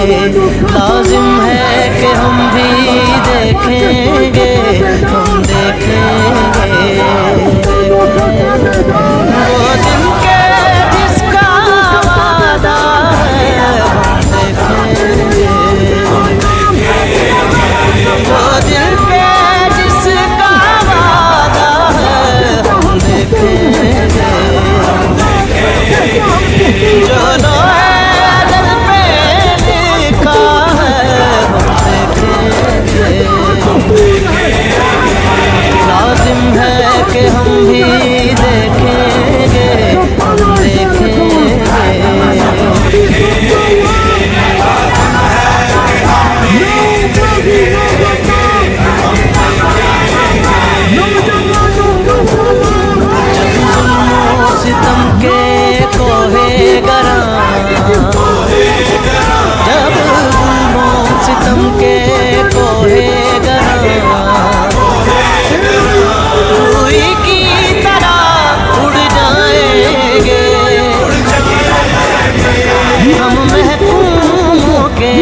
लाजिम है कि हम भी देखेंगे, हम देखेंगे वो दिन के जिसका वादा है, हम देखेंगे वो दिन पे जिसका वादा है, हम देखेंगे जो अजल पे लिखा है, हम देखेंगे। लाजिम है कि हम भी देखेंगे, हम देखेंगे। सितम के कोहे गरा, जब जुल्मो सितम के कोहे गरा रूई की तरह उड़ जाएंगे, हम महकूमों के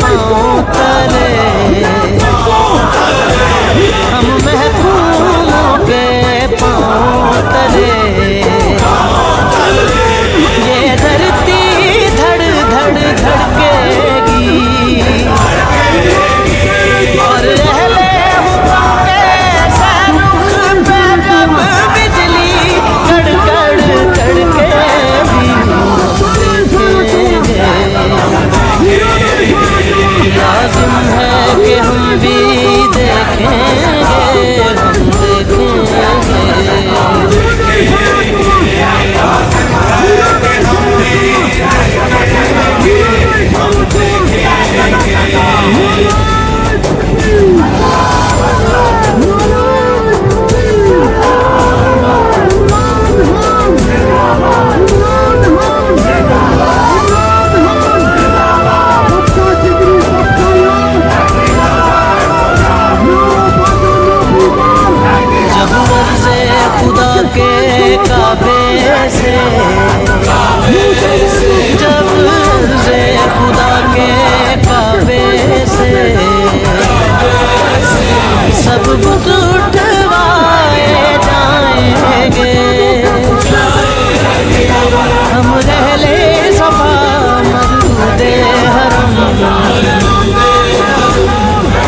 पाँव तले, हम महकूमों के पाँव तले। ये धरती धड़ धड़ धड़केगी और अहले हुक्म के सरुख पे जब बिजली कड़ कड़ कड़केगी, देखेंगे। लाजिम है कि हम भी देखेंगे, हम देखेंगे। जब अर्ज़े खुदा के काबे से, जब अर्ज़े खुदा के काबे से सब बुत उठवाए जाएंगे, हम रहले सफा मरूदे हरम,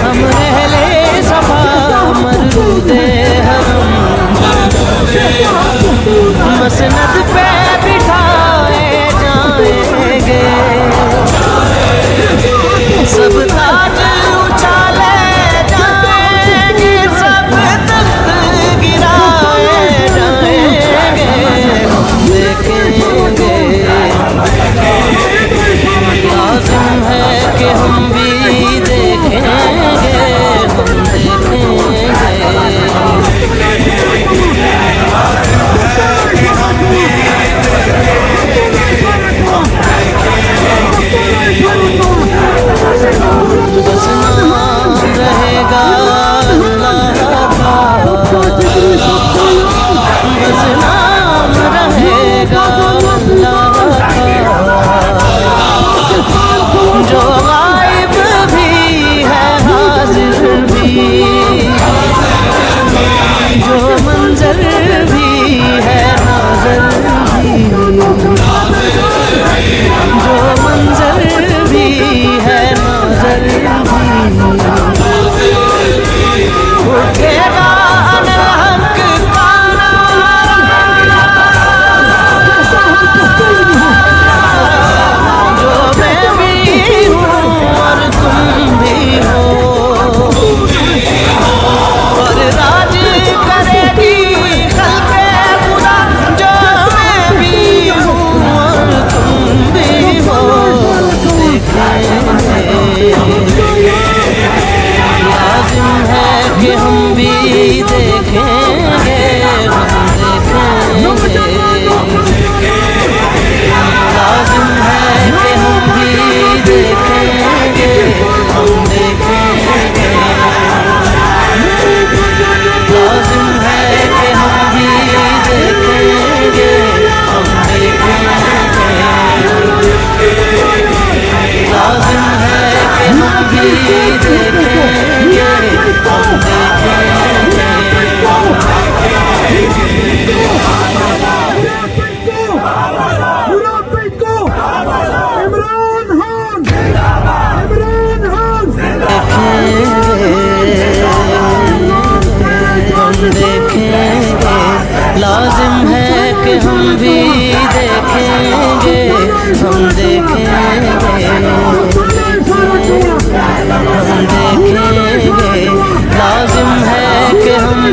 हम रहले सफा मरूदे हरम, मसनद पे बिठाए जाएंगे, सब ताज उछाले जाएंगे, सब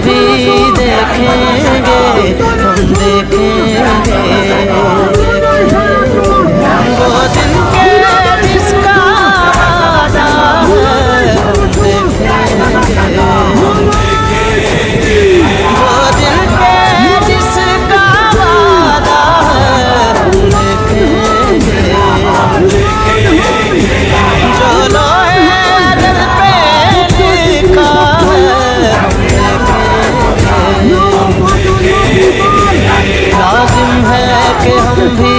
भी देखेंगे, हम देखेंगे वो दिन के जिसका वादा है, हम देखेंगे वो दिन के जिसका वादा है, हम देखेंगे जो लोहे दिल पे लिखा है, लाजिम है कि हम भी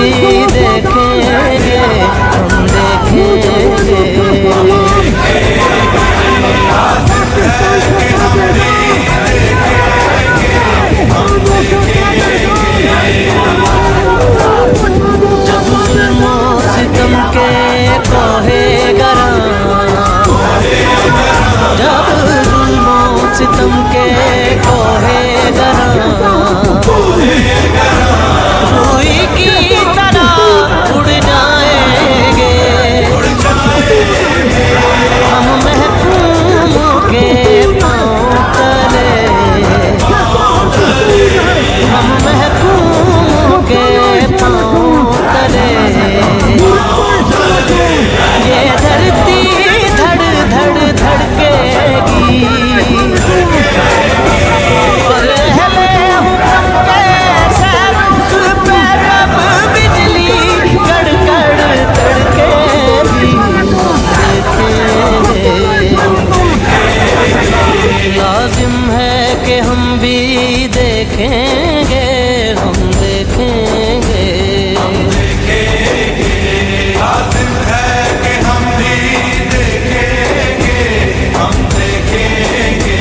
देखेंगे, हम देखेंगे जब जुल्मो सितम के कोहे गरा, जब जुल्मो सितम के कोहे गरा रूई की तरह उड़ जाएंगे, हम महकूमों के पाँव तले, हम महकूमों के पाँव तले ये धरती धड़ धड़ धड़केगी और अहले हुक्म के सरुख पे जब बिजली कड़ कड़ तड़केगी, देखेंगे लाजिम है कि हम भी देखेंगे, हम देखेंगे लाजिम है कि हम भी देखेंगे, हम देखेंगे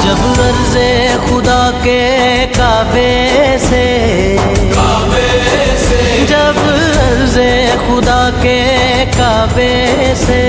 जब अर्ज़े खुदा के काबे से, जब अर्ज़े खुदा के काबे से